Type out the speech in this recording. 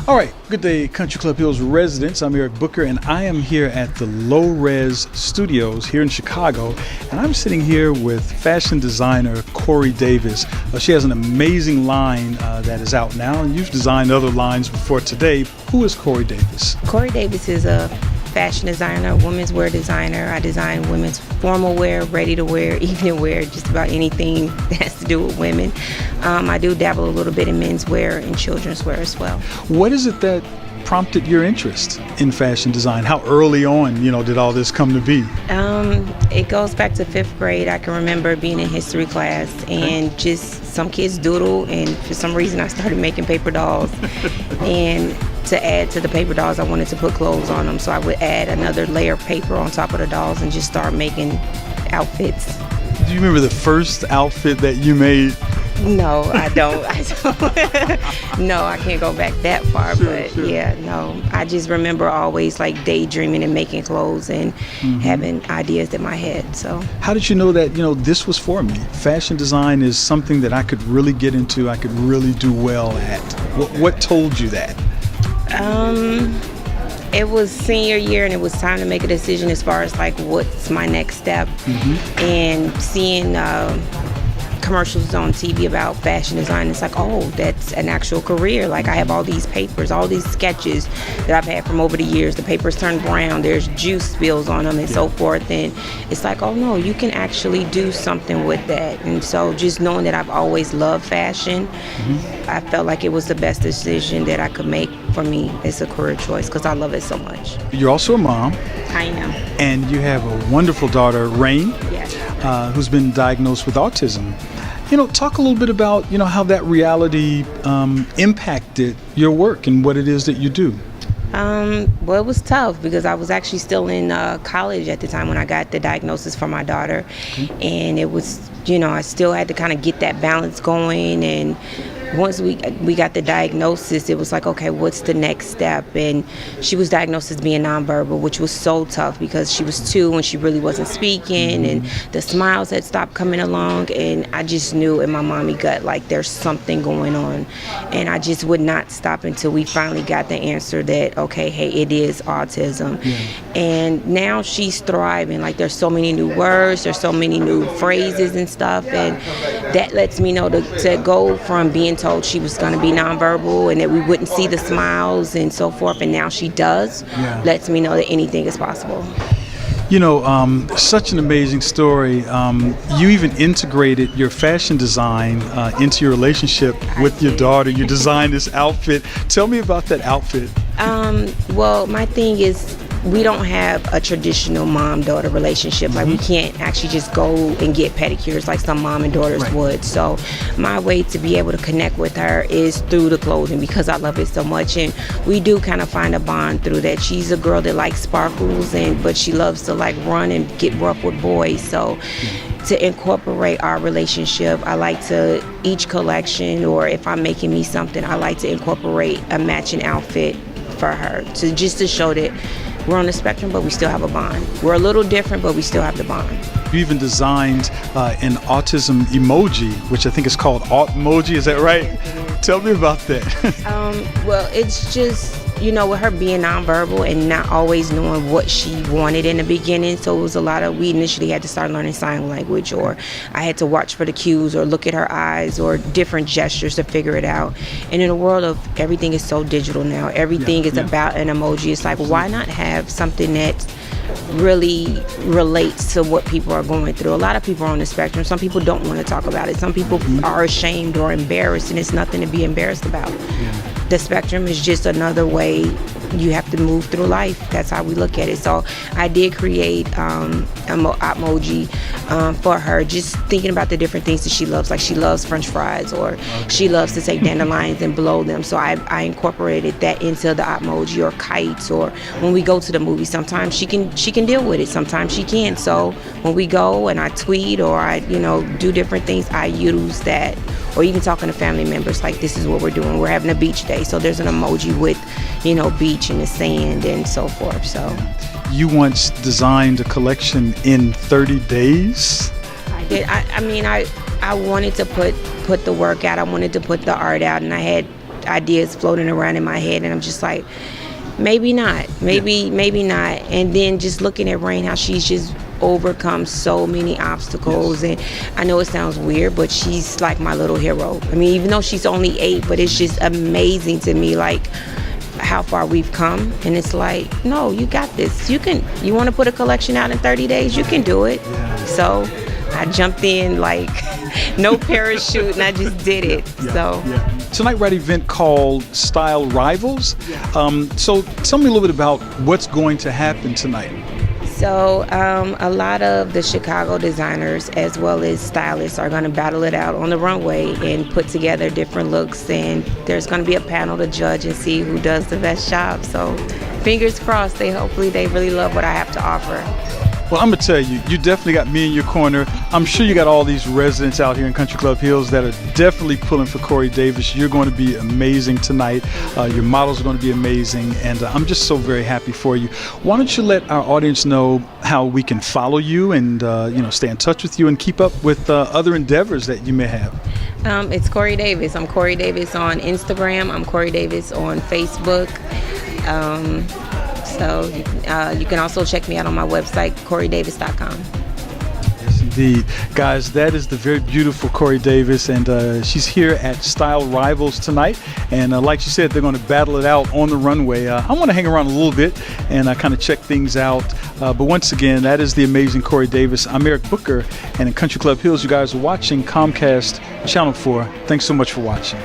All right, good day, Country Club Hills residents. I'm Eric Booker, and I am here at the Low Res Studios here in Chicago, and I'm sitting here with fashion designer Cori Davis. She has an amazing line that is out now, and you've designed other lines before today. Who is Cori Davis? Cori Davis is a fashion designer, women's wear designer. I design women's formal wear, ready to wear, evening wear, just about anything that has to do with women. I do dabble a little bit in men's wear and children's wear as well. What is it that prompted your interest in fashion design? How early on, did all this come to be? It goes back to 5th grade. I can remember being in history class and just some kids doodle, and for some reason I started making paper dolls. And to add to the paper dolls, I wanted to put clothes on them, so I would add another layer of paper on top of the dolls and just start making outfits. Do you remember the first outfit that you made? No, I don't. No, I can't go back that far, but sure. Yeah, no. I just remember always like daydreaming and making clothes and having ideas in my head. So how did you know that, this was for me? Fashion design is something that I could really get into, I could really do well at. What told you that? It was senior year, and it was time to make a decision as far as like what's my next step. And seeing commercials on TV about fashion design, it's like, oh, that's an actual career. Like, I have all these papers, all these sketches that I've had from over the years. The papers turn brown, there's juice spills on them and so forth, and it's like, oh no, you can actually do something with that. And so just knowing that I've always loved fashion, I felt like it was the best decision that I could make for me as a career choice, because I love it so much. You're also a mom. I am. And you have a wonderful daughter, Rain, Yes. Who's been diagnosed with autism. Talk a little bit about, how that reality impacted your work and what it is that you do. Well, it was tough because I was actually still in college at the time when I got the diagnosis for my daughter. And it was, I still had to kind of get that balance going. And once we got the diagnosis, it was like, okay, what's the next step? And she was diagnosed as being nonverbal, which was so tough because she was 2 and she really wasn't speaking, and the smiles had stopped coming along. And I just knew in my mommy gut, like, there's something going on. And I just would not stop until we finally got the answer that, okay, hey, it is autism. And now she's thriving. Like, there's so many new words, there's so many new phrases and stuff. And that lets me know to go from being told she was going to be nonverbal and that we wouldn't see the smiles and so forth, and now she does, lets me know that anything is possible. Such an amazing story. You even integrated your fashion design into your relationship with your daughter. You designed this outfit. Tell me about that outfit. Well, my thing is, we don't have a traditional mom-daughter relationship. Like, we can't actually just go and get pedicures like some mom and daughters would. So my way to be able to connect with her is through the clothing, because I love it so much. And we do kind of find a bond through that. She's a girl that likes sparkles, but she loves to like run and get rough with boys. So to incorporate our relationship, I like to, each collection, or if I'm making me something, I like to incorporate a matching outfit for her, to show that we're on the spectrum, but we still have a bond. We're a little different, but we still have the bond. You even designed an autism emoji, which I think is called Autmoji. Is that right? Tell me about that. Well, it's just, with her being nonverbal and not always knowing what she wanted in the beginning. So it was a lot of, we initially had to start learning sign language, or I had to watch for the cues or look at her eyes or different gestures to figure it out. And in a world of everything is so digital now, everything is about an emoji. It's like, why not have something that really relates to what people are going through? A lot of people are on the spectrum. Some people don't want to talk about it. Some people are ashamed or embarrassed, and it's nothing to be embarrassed about. The spectrum is just another way you have to move through life. That's how we look at it. So I did create an emoji for her, just thinking about the different things that she loves. Like, she loves French fries, or she loves to take dandelions and blow them. So I incorporated that into the emoji, or kites, or when we go to the movie, sometimes she can deal with it, sometimes she can't. So when we go and I tweet or I do different things, I use that. Or even talking to family members, like, this is what we're doing. We're having a beach day, so there's an emoji with, beach and the sand and so forth. So you once designed a collection in 30 days? I did. I wanted to put the work out. I wanted to put the art out, and I ideas floating around in my head, and I'm just like, maybe not, maybe not. And then just looking at Rain, how she's just overcome so many obstacles. And I know it sounds weird, but she's like my little hero. I mean, even though she's only 8, but it's just amazing to me, like how far we've come. And it's like, no, you got this. You want to put a collection out in 30 days, you can do it. So I jumped in like no parachute, and I just did it. Tonight we're at an event called Style Rivals. So tell me a little bit about what's going to happen tonight. So a lot of the Chicago designers as well as stylists are going to battle it out on the runway and put together different looks, and there's going to be a panel to judge and see who does the best job. So fingers crossed, hopefully they really love what I have to offer. Well, I'm going to tell you, you definitely got me in your corner. I'm sure you got all these residents out here in Country Club Hills that are definitely pulling for Cori Davis. You're going to be amazing tonight. Your models are going to be amazing, and I'm just so very happy for you. Why don't you let our audience know how we can follow you and stay in touch with you and keep up with other endeavors that you may have? It's Cori Davis. I'm Cori Davis on Instagram. I'm Cori Davis on Facebook. So you can also check me out on my website, coridavis.com. Yes, indeed. Guys, that is the very beautiful Cori Davis, and she's here at Style Rivals tonight. And like she said, they're going to battle it out on the runway. I want to hang around a little bit and kind of check things out. But once again, that is the amazing Cori Davis. I'm Eric Booker, and in Country Club Hills, you guys are watching Comcast Channel 4. Thanks so much for watching.